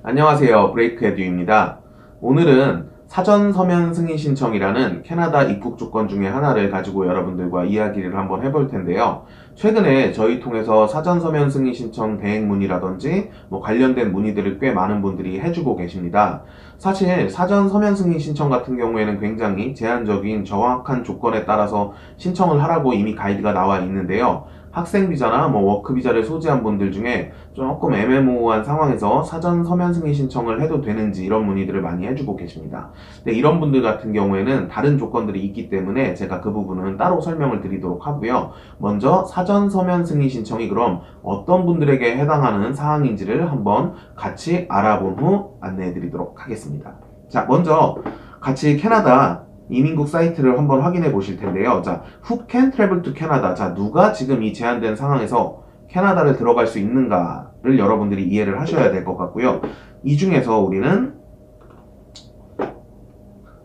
안녕하세요. 브레이크 에듀입니다. 오늘은 사전 서면 승인 신청이라는 캐나다 입국 조건 중에 하나를 가지고 여러분들과 이야기를 한번 해볼 텐데요. 최근에 저희 통해서 사전 서면 승인 신청 대행 문의라든지 관련된 문의들을 꽤 많은 분들이 해주고 계십니다. 사실 사전 서면 승인 신청 같은 경우에는 굉장히 제한적인 정확한 조건에 따라서 신청을 하라고 이미 가이드가 나와 있는데요. 학생 비자나 워크 비자를 소지한 분들 중에 조금 애매모호한 상황에서 사전 서면 승인 신청을 해도 되는지 이런 문의들을 많이 해주고 계십니다. 근데 이런 분들 같은 경우에는 다른 조건들이 있기 때문에 제가 그 부분은 따로 설명을 드리도록 하고요. 먼저 사전 서면 승인 신청이 그럼 어떤 분들에게 해당하는 사항인지를 한번 같이 알아본 후 안내해 드리도록 하겠습니다. 자, 먼저 같이 캐나다 이민국 사이트를 한번 확인해 보실 텐데요. 자, Who can travel to Canada? 자, 누가 지금 이 제한된 상황에서 캐나다를 들어갈 수 있는가를 여러분들이 이해를 하셔야 될 것 같고요. 이 중에서 우리는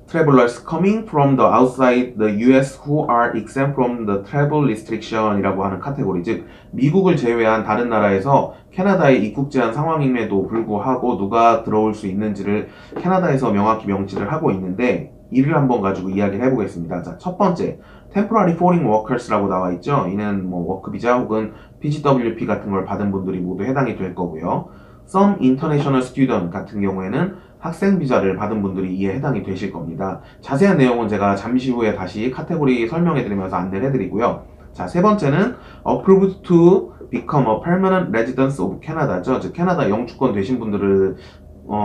Travelers coming from the outside the US who are exempt from the travel restriction 이라고 하는 카테고리, 즉 미국을 제외한 다른 나라에서 캐나다에 입국 제한 상황임에도 불구하고 누가 들어올 수 있는지를 캐나다에서 명확히 명시를 하고 있는데, 이를 한번 가지고 이야기를 해보겠습니다. 자, 첫 번째, Temporary Foreign Workers라고 나와 있죠. 이는 워크 비자 혹은 PGWP 같은 걸 받은 분들이 모두 해당이 될 거고요. Some International Student 같은 경우에는 학생 비자를 받은 분들이 이에 해당이 되실 겁니다. 자세한 내용은 제가 잠시 후에 다시 카테고리 설명해 드리면서 안내를 해드리고요. 자, 세 번째는 Approved to become a permanent resident of Canada죠. 즉 캐나다 영주권 되신 분들을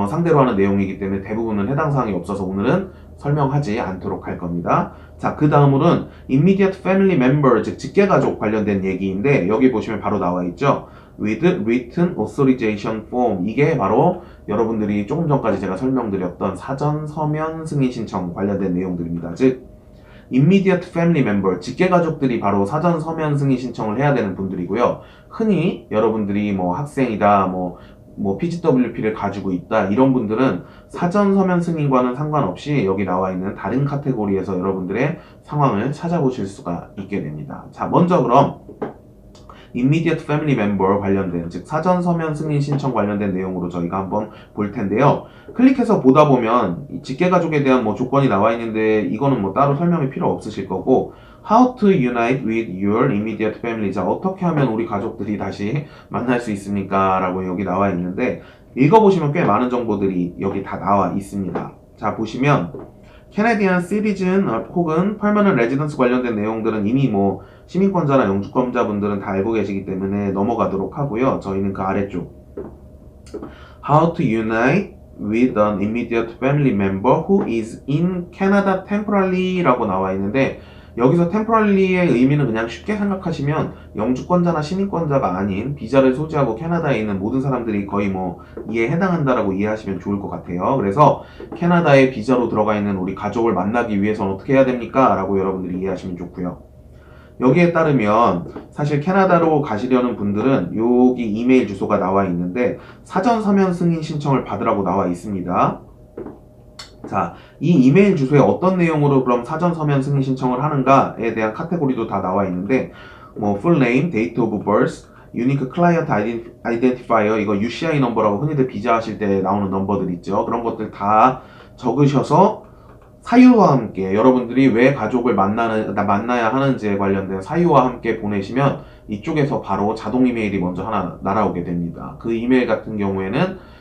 상대로 하는 내용이기 때문에 대부분은 해당 사항이 없어서 오늘은 설명하지 않도록 할 겁니다. 자, 그 다음으로는 Immediate Family Member, 즉 직계가족 관련된 얘기인데, 여기 보시면 바로 나와 있죠. With Written Authorization Form, 이게 바로 여러분들이 조금 전까지 제가 설명드렸던 사전 서면 승인 신청 관련된 내용들입니다. 즉 Immediate Family Member, 직계가족들이 바로 사전 서면 승인 신청을 해야 되는 분들이고요. 흔히 여러분들이 학생이다, PGWP를 가지고 있다, 이런 분들은 사전 서면 승인과는 상관없이 여기 나와 있는 다른 카테고리에서 여러분들의 상황을 찾아보실 수가 있게 됩니다. 자, 먼저 그럼 Immediate Family Member 관련된, 즉 사전 서면 승인 신청 관련된 내용으로 저희가 한번 볼 텐데요. 클릭해서 보다 보면 직계가족에 대한 조건이 나와 있는데 이거는 따로 설명이 필요 없으실 거고, How to unite with your immediate family. 자, 어떻게 하면 우리 가족들이 다시 만날 수 있습니까? 라고 여기 나와 있는데, 읽어보시면 꽤 많은 정보들이 여기 다 나와 있습니다. 자, 보시면 캐네디안 시티즌 혹은 퍼머넌트 레지던스 관련된 내용들은 이미 시민권자나 영주권자분들은 다 알고 계시기 때문에 넘어가도록 하고요. 저희는 그 아래쪽 How to unite with an immediate family member who is in Canada temporarily 라고 나와 있는데, 여기서 temporarly의 의미는 그냥 쉽게 생각하시면 영주권자나 시민권자가 아닌 비자를 소지하고 캐나다에 있는 모든 사람들이 거의 이에 해당한다라고 이해하시면 좋을 것 같아요. 그래서 캐나다에 비자로 들어가 있는 우리 가족을 만나기 위해서는 어떻게 해야 됩니까? 라고 여러분들이 이해하시면 좋고요. 여기에 따르면 사실 캐나다로 가시려는 분들은 여기 이메일 주소가 나와 있는데 사전 서면 승인 신청을 받으라고 나와 있습니다. 자, 이 이메일 주소에 어떤 내용으로 그럼 사전 서면 승인 신청을 하는가에 대한 카테고리도 다 나와 있는데, full name, date of birth, unique client identifier, 이거 UCI 넘버라고 흔히들 비자 하실 때 나오는 넘버들 있죠. 그런 것들 다 적으셔서 사유와 함께 여러분들이 왜 가족을 만나야 하는지에 관련된 사유와 함께 보내시면 이쪽에서 바로 자동 이메일이 먼저 하나 날아오게 됩니다. 그 이메일 같은 경우에는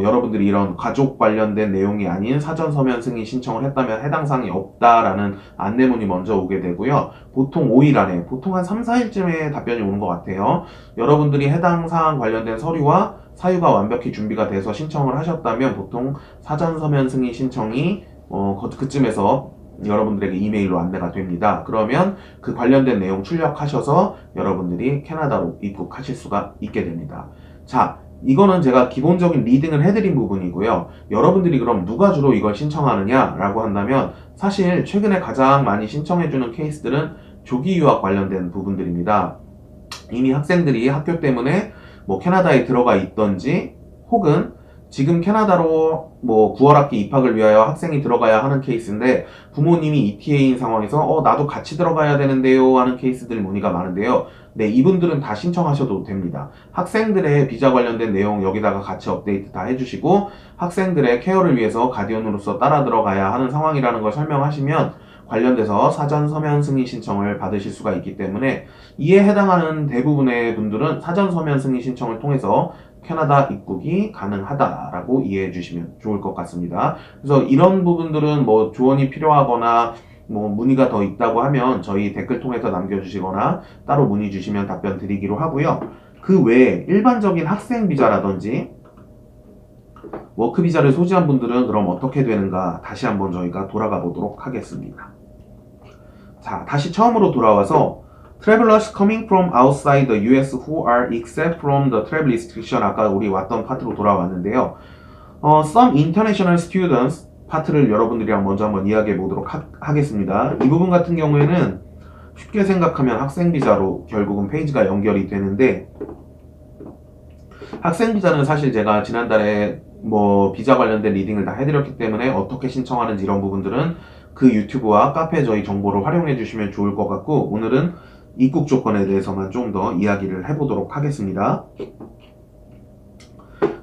여러분들이 이런 가족 관련된 내용이 아닌 사전 서면 승인 신청을 했다면 해당 사항이 없다라는 안내문이 먼저 오게 되고요. 보통 5일 안에, 보통 한 3, 4일쯤에 답변이 오는 것 같아요. 여러분들이 해당 사항 관련된 서류와 사유가 완벽히 준비가 돼서 신청을 하셨다면 보통 사전 서면 승인 신청이 그쯤에서 여러분들에게 이메일로 안내가 됩니다. 그러면 그 관련된 내용 출력하셔서 여러분들이 캐나다로 입국하실 수가 있게 됩니다. 자, 이거는 제가 기본적인 리딩을 해드린 부분이고요. 여러분들이 그럼 누가 주로 이걸 신청하느냐 라고 한다면 사실 최근에 가장 많이 신청해주는 케이스들은 조기 유학 관련된 부분들입니다. 이미 학생들이 학교 때문에 캐나다에 들어가 있던지 혹은 지금 캐나다로 뭐 9월 학기 입학을 위하여 학생이 들어가야 하는 케이스인데 부모님이 ETA인 상황에서 나도 같이 들어가야 되는데요 하는 케이스들 문의가 많은데요. 네, 이분들은 다 신청하셔도 됩니다. 학생들의 비자 관련된 내용 여기다가 같이 업데이트 다 해주시고 학생들의 케어를 위해서 가디언으로서 따라 들어가야 하는 상황이라는 걸 설명하시면 관련돼서 사전 서면 승인 신청을 받으실 수가 있기 때문에 이에 해당하는 대부분의 분들은 사전 서면 승인 신청을 통해서 캐나다 입국이 가능하다라고 이해해 주시면 좋을 것 같습니다. 그래서 이런 부분들은 뭐 조언이 필요하거나 뭐 문의가 더 있다고 하면 저희 댓글 통해서 남겨주시거나 따로 문의 주시면 답변 드리기로 하고요. 그 외에 일반적인 학생 비자라든지 워크 비자를 소지한 분들은 그럼 어떻게 되는가 다시 한번 저희가 돌아가 보도록 하겠습니다. 자, 다시 처음으로 돌아와서 Travelers coming from outside the US who are exempt from the travel restriction 아까 우리 왔던 파트로 돌아왔는데요. Some international students 파트를 여러분들이랑 먼저 한번 이야기해 보도록 하겠습니다. 이 부분 같은 경우에는 쉽게 생각하면 학생 비자로 결국은 페이지가 연결이 되는데 학생 비자는 사실 제가 지난달에 뭐 비자 관련된 리딩을 다 해드렸기 때문에 어떻게 신청하는지 이런 부분들은 그 유튜브와 카페 저희 정보를 활용해 주시면 좋을 것 같고 오늘은 입국 조건에 대해서만 좀 더 이야기를 해보도록 하겠습니다.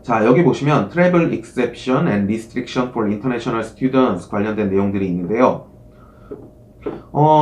자, 여기 보시면 Travel Exception and Restriction for International Students 관련된 내용들이 있는데요.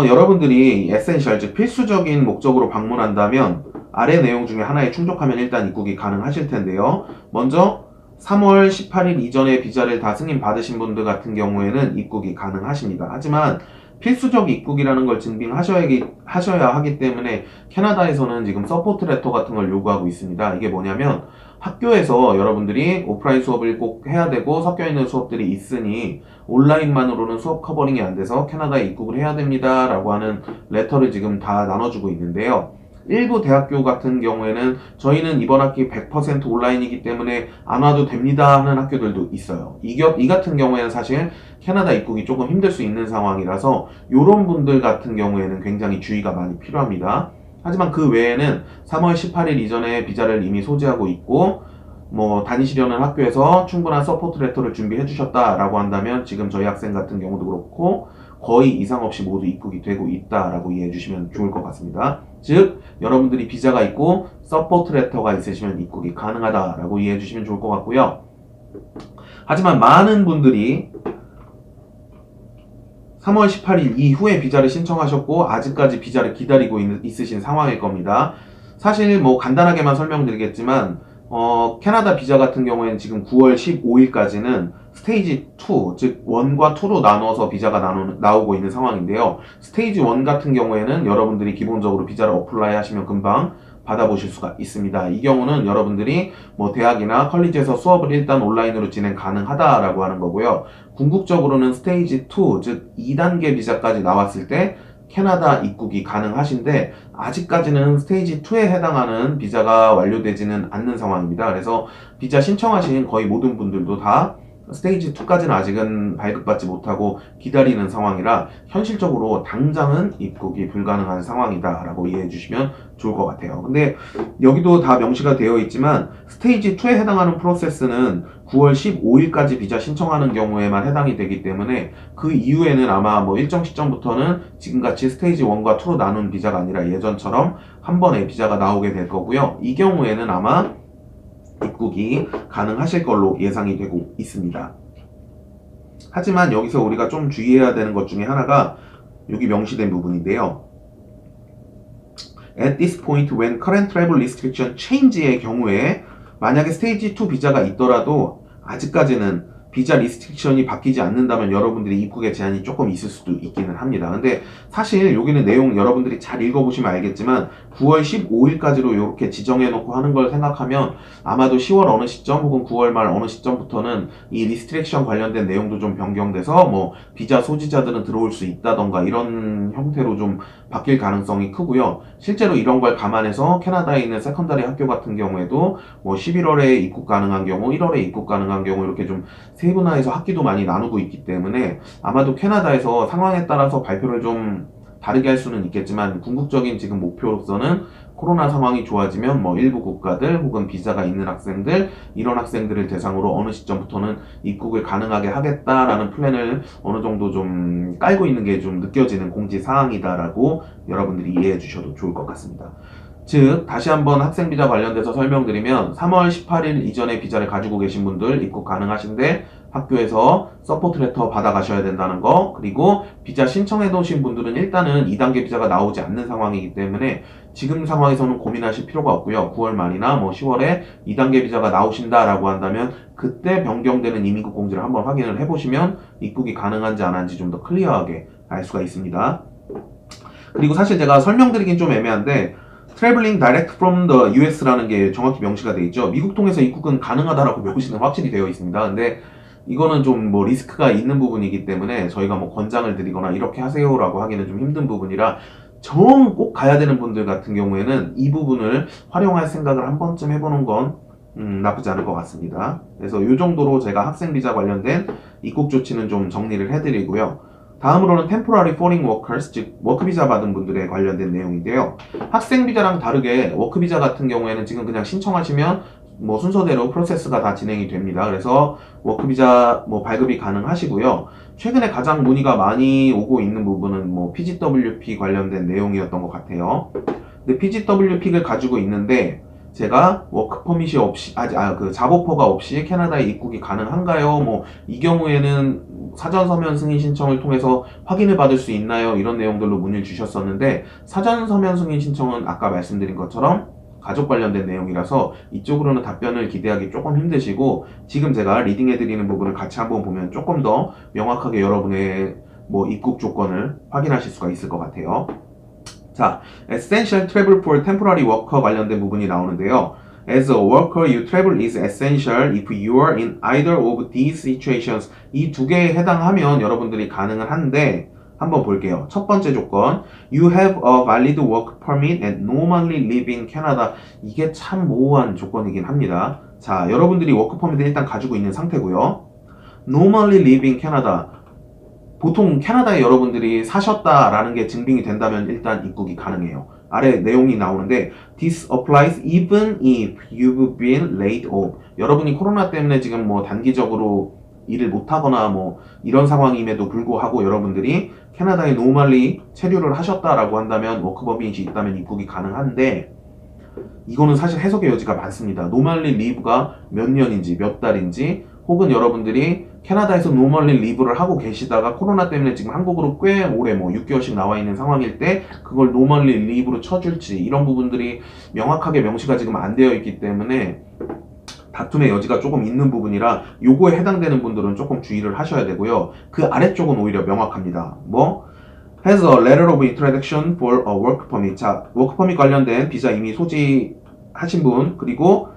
여러분들이 에센셜, 즉 필수적인 목적으로 방문한다면 아래 내용 중에 하나에 충족하면 일단 입국이 가능하실 텐데요. 먼저 3월 18일 이전에 비자를 다 승인 받으신 분들 같은 경우에는 입국이 가능하십니다. 하지만 필수적 입국이라는 걸 증빙하셔야 하기 때문에 캐나다에서는 지금 서포트 레터 같은 걸 요구하고 있습니다. 이게 뭐냐면 학교에서 여러분들이 오프라인 수업을 꼭 해야 되고 섞여 있는 수업들이 있으니 온라인만으로는 수업 커버링이 안 돼서 캐나다에 입국을 해야 됩니다 라고 하는 레터를 지금 다 나눠주고 있는데요. 일부 대학교 같은 경우에는 저희는 이번 학기 100% 온라인이기 때문에 안 와도 됩니다 하는 학교들도 있어요. 이 같은 경우에는 사실 캐나다 입국이 조금 힘들 수 있는 상황이라서 이런 분들 같은 경우에는 굉장히 주의가 많이 필요합니다. 하지만 그 외에는 3월 18일 이전에 비자를 이미 소지하고 있고 뭐 다니시려는 학교에서 충분한 서포트 레터를 준비해 주셨다라고 한다면 지금 저희 학생 같은 경우도 그렇고 거의 이상 없이 모두 입국이 되고 있다라고 이해해 주시면 좋을 것 같습니다. 즉 여러분들이 비자가 있고 서포트 레터가 있으시면 입국이 가능하다라고 이해해 주시면 좋을 것 같고요. 하지만 많은 분들이 3월 18일 이후에 비자를 신청하셨고 아직까지 비자를 기다리고 있으신 상황일 겁니다. 사실 뭐 간단하게만 설명드리겠지만 캐나다 비자 같은 경우에는 지금 9월 15일까지는 스테이지 2, 즉 1과 2로 나눠서 비자가 나오고 있는 상황인데요. 스테이지 1 같은 경우에는 여러분들이 기본적으로 비자를 어플라이 하시면 금방 받아보실 수가 있습니다. 이 경우는 여러분들이 뭐 대학이나 컬리지에서 수업을 일단 온라인으로 진행 가능하다라고 하는 거고요. 궁극적으로는 스테이지 2, 즉 2단계 비자까지 나왔을 때 캐나다 입국이 가능하신데 아직까지는 스테이지 2에 해당하는 비자가 완료되지는 않는 상황입니다. 그래서 비자 신청하신 거의 모든 분들도 다 스테이지 2까지는 아직은 발급받지 못하고 기다리는 상황이라 현실적으로 당장은 입국이 불가능한 상황이다 라고 이해해 주시면 좋을 것 같아요. 근데 여기도 다 명시가 되어 있지만 스테이지 2에 해당하는 프로세스는 9월 15일까지 비자 신청하는 경우에만 해당이 되기 때문에 그 이후에는 아마 뭐 일정 시점부터는 지금같이 스테이지 1과 2로 나눈 비자가 아니라 예전처럼 한 번에 비자가 나오게 될 거고요. 이 경우에는 아마 입국이 가능하실 걸로 예상이 되고 있습니다. 하지만 여기서 우리가 좀 주의해야 되는 것 중에 하나가 여기 명시된 부분인데요. At this point, when current travel restriction change의 경우에 만약에 스테이지 2 비자가 있더라도 아직까지는 비자 리스트릭션이 바뀌지 않는다면 여러분들이 입국에 제한이 조금 있을 수도 있기는 합니다. 근데 사실 여기는 내용 여러분들이 잘 읽어보시면 알겠지만 9월 15일까지로 이렇게 지정해놓고 하는 걸 생각하면 아마도 10월 어느 시점 혹은 9월 말 어느 시점부터는 이 리스트릭션 관련된 내용도 좀 변경돼서 뭐 비자 소지자들은 들어올 수 있다던가 이런 형태로 좀 바뀔 가능성이 크고요. 실제로 이런 걸 감안해서 캐나다에 있는 세컨다리 학교 같은 경우에도 뭐 11월에 입국 가능한 경우, 1월에 입국 가능한 경우 이렇게 좀 세분화해서 학기도 많이 나누고 있기 때문에 아마도 캐나다에서 상황에 따라서 발표를 좀 다르게 할 수는 있겠지만 궁극적인 지금 목표로서는 코로나 상황이 좋아지면 뭐 일부 국가들 혹은 비자가 있는 학생들 이런 학생들을 대상으로 어느 시점부터는 입국을 가능하게 하겠다라는 플랜을 어느 정도 좀 깔고 있는 게 좀 느껴지는 공지사항이다라고 여러분들이 이해해 주셔도 좋을 것 같습니다. 즉 다시 한번 학생비자 관련돼서 설명드리면 3월 18일 이전에 비자를 가지고 계신 분들 입국 가능하신데 학교에서 서포트 레터 받아가셔야 된다는 거, 그리고 비자 신청해 놓으신 분들은 일단은 2단계 비자가 나오지 않는 상황이기 때문에 지금 상황에서는 고민하실 필요가 없고요. 9월 말이나 뭐 10월에 2단계 비자가 나오신다라고 한다면 그때 변경되는 이민국 공지를 한번 확인을 해보시면 입국이 가능한지 안 한지 좀 더 클리어하게 알 수가 있습니다. 그리고 사실 제가 설명드리긴 좀 애매한데 Traveling Direct from the US라는 게 정확히 명시가 되어 있죠. 미국 통해서 입국은 가능하다라고 명시는 확실히 되어 있습니다. 근데 이거는 좀 뭐 리스크가 있는 부분이기 때문에 저희가 뭐 권장을 드리거나 이렇게 하세요라고 하기는 좀 힘든 부분이라 정 꼭 가야 되는 분들 같은 경우에는 이 부분을 활용할 생각을 한 번쯤 해보는 건 나쁘지 않을 것 같습니다. 그래서 이 정도로 제가 학생 비자 관련된 입국 조치는 좀 정리를 해드리고요. 다음으로는 Temporary Foreign Workers, 즉 워크비자 받은 분들에 관련된 내용인데요. 학생비자랑 다르게 워크비자 같은 경우에는 지금 그냥 신청하시면 뭐 순서대로 프로세스가 다 진행이 됩니다. 그래서 워크비자 뭐 발급이 가능하시고요. 최근에 가장 문의가 많이 오고 있는 부분은 뭐 PGWP 관련된 내용이었던 것 같아요. 근데 PGWP를 가지고 있는데 제가 워크 퍼밋이 없이 그 잡오퍼가 없이 캐나다에 입국이 가능한가요? 뭐 이 경우에는 사전 서면 승인 신청을 통해서 확인을 받을 수 있나요? 이런 내용들로 문의를 주셨었는데 사전 서면 승인 신청은 아까 말씀드린 것처럼 가족 관련된 내용이라서 이쪽으로는 답변을 기대하기 조금 힘드시고 지금 제가 리딩해드리는 부분을 같이 한번 보면 조금 더 명확하게 여러분의 뭐 입국 조건을 확인하실 수가 있을 것 같아요. 자, Essential Travel for Temporary Worker 관련된 부분이 나오는데요. As a worker, you travel is essential if you are in either of these situations. 이 두 개에 해당하면 여러분들이 가능은 한데 한번 볼게요. 첫 번째 조건, you have a valid work permit and normally live in Canada. 이게 참 모호한 조건이긴 합니다. 자, 여러분들이 워크 퍼밋을 일단 가지고 있는 상태고요. normally live in Canada. 보통 캐나다에 여러분들이 사셨다라는 게 증빙이 된다면 일단 입국이 가능해요. 아래 내용이 나오는데 This applies even if you've been laid off. 여러분이 코로나 때문에 지금 뭐 단기적으로 일을 못하거나 뭐 이런 상황임에도 불구하고 여러분들이 캐나다에 노멀리 체류를 하셨다라고 한다면 워크퍼밋이 있다면 입국이 가능한데 이거는 사실 해석의 여지가 많습니다. 노멀리 리브가 몇 년인지 몇 달인지 혹은 여러분들이 캐나다에서 노멀리 리브를 하고 계시다가 코로나 때문에 지금 한국으로 꽤 오래 뭐 6개월씩 나와 있는 상황일 때 그걸 노멀리 리브로 쳐줄지 이런 부분들이 명확하게 명시가 지금 안 되어 있기 때문에 다툼의 여지가 조금 있는 부분이라 요거에 해당되는 분들은 조금 주의를 하셔야 되고요. 그 아래쪽은 오히려 명확합니다. 뭐? has a letter of introduction for a work permit. 자, 워크 퍼밋 관련된 비자 이미 소지하신 분, 그리고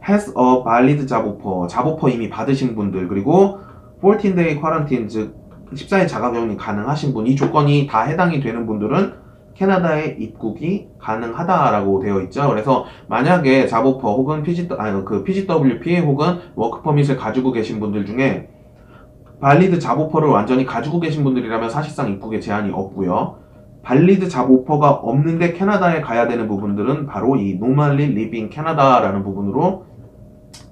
has a valid job offer. job offer 이미 받으신 분들, 그리고 14day quarantine, 즉 14일 자가격리 가능하신 분, 이 조건이 다 해당이 되는 분들은 캐나다에 입국이 가능하다라고 되어 있죠. 그래서 만약에 job offer 혹은 PGWP 혹은 워크 퍼밋을 가지고 계신 분들 중에 발리드 잡오퍼를 완전히 가지고 계신 분들이라면 사실상 입국에 제한이 없고요. 발리드 잡오퍼가 없는데 캐나다에 가야 되는 부분들은 바로 이 Normally Live in Canada라는 부분으로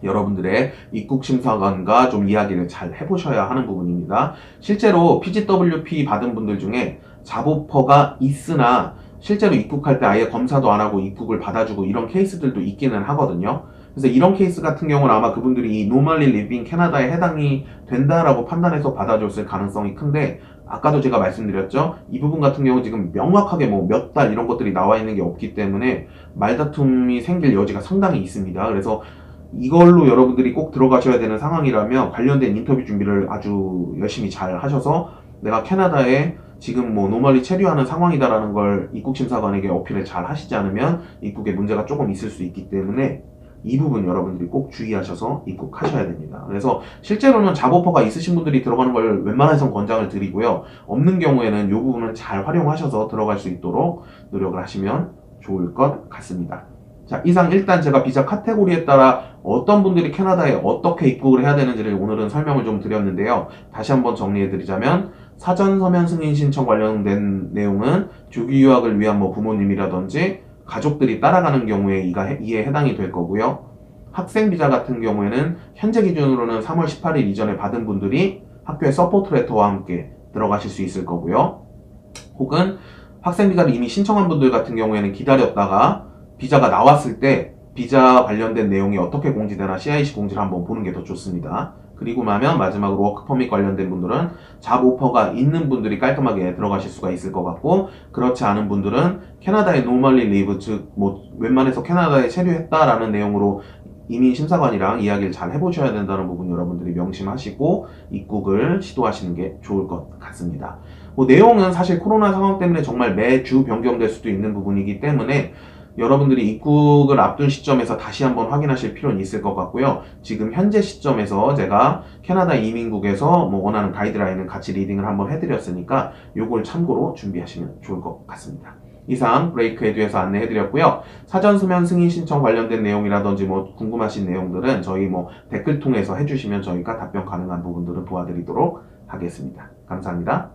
여러분들의 입국 심사관과 좀 이야기를 잘 해보셔야 하는 부분입니다. 실제로 PGWP 받은 분들 중에 잡오퍼가 있으나 실제로 입국할 때 아예 검사도 안 하고 입국을 받아주고 이런 케이스들도 있기는 하거든요. 그래서 이런 케이스 같은 경우는 아마 그분들이 이 Normally Live in Canada에 해당이 된다라고 판단해서 받아줬을 가능성이 큰데 아까도 제가 말씀드렸죠. 이 부분 같은 경우 지금 명확하게 뭐 몇 달 이런 것들이 나와 있는 게 없기 때문에 말다툼이 생길 여지가 상당히 있습니다. 그래서 이걸로 여러분들이 꼭 들어가셔야 되는 상황이라면 관련된 인터뷰 준비를 아주 열심히 잘 하셔서 내가 캐나다에 지금 뭐 노멀리 체류하는 상황이다라는 걸 입국심사관에게 어필을 잘 하시지 않으면 입국에 문제가 조금 있을 수 있기 때문에 이 부분 여러분들이 꼭 주의하셔서 입국하셔야 됩니다. 그래서 실제로는 잡오퍼가 있으신 분들이 들어가는 걸 웬만해선 권장을 드리고요. 없는 경우에는 이 부분은 잘 활용하셔서 들어갈 수 있도록 노력을 하시면 좋을 것 같습니다. 자, 이상 일단 제가 비자 카테고리에 따라 어떤 분들이 캐나다에 어떻게 입국을 해야 되는지를 오늘은 설명을 좀 드렸는데요. 다시 한번 정리해드리자면 사전 서면 승인 신청 관련된 내용은 조기 유학을 위한 뭐 부모님이라든지 가족들이 따라가는 경우에 이에 해당이 될 거고요. 학생 비자 같은 경우에는 현재 기준으로는 3월 18일 이전에 받은 분들이 학교의 서포트 레터와 함께 들어가실 수 있을 거고요. 혹은 학생 비자를 이미 신청한 분들 같은 경우에는 기다렸다가 비자가 나왔을 때 비자 관련된 내용이 어떻게 공지되나 CIC 공지를 한번 보는 게 더 좋습니다. 그리고 나면 마지막으로 워크 퍼밋 관련된 분들은 잡 오퍼가 있는 분들이 깔끔하게 들어가실 수가 있을 것 같고, 그렇지 않은 분들은 캐나다에 normally live, 즉 웬만해서 캐나다에 체류했다라는 내용으로 이민 심사관이랑 이야기를 잘 해보셔야 된다는 부분 여러분들이 명심하시고 입국을 시도하시는 게 좋을 것 같습니다. 내용은 사실 코로나 상황 때문에 정말 매주 변경될 수도 있는 부분이기 때문에 여러분들이 입국을 앞둔 시점에서 다시 한번 확인하실 필요는 있을 것 같고요. 지금 현재 시점에서 제가 캐나다 이민국에서 원하는 가이드라인을 같이 리딩을 한번 해드렸으니까 요걸 참고로 준비하시면 좋을 것 같습니다. 이상 브레이크 에듀에서 안내해드렸고요. 사전 수면 승인 신청 관련된 내용이라든지 궁금하신 내용들은 저희 댓글 통해서 해주시면 저희가 답변 가능한 부분들은 도와드리도록 하겠습니다. 감사합니다.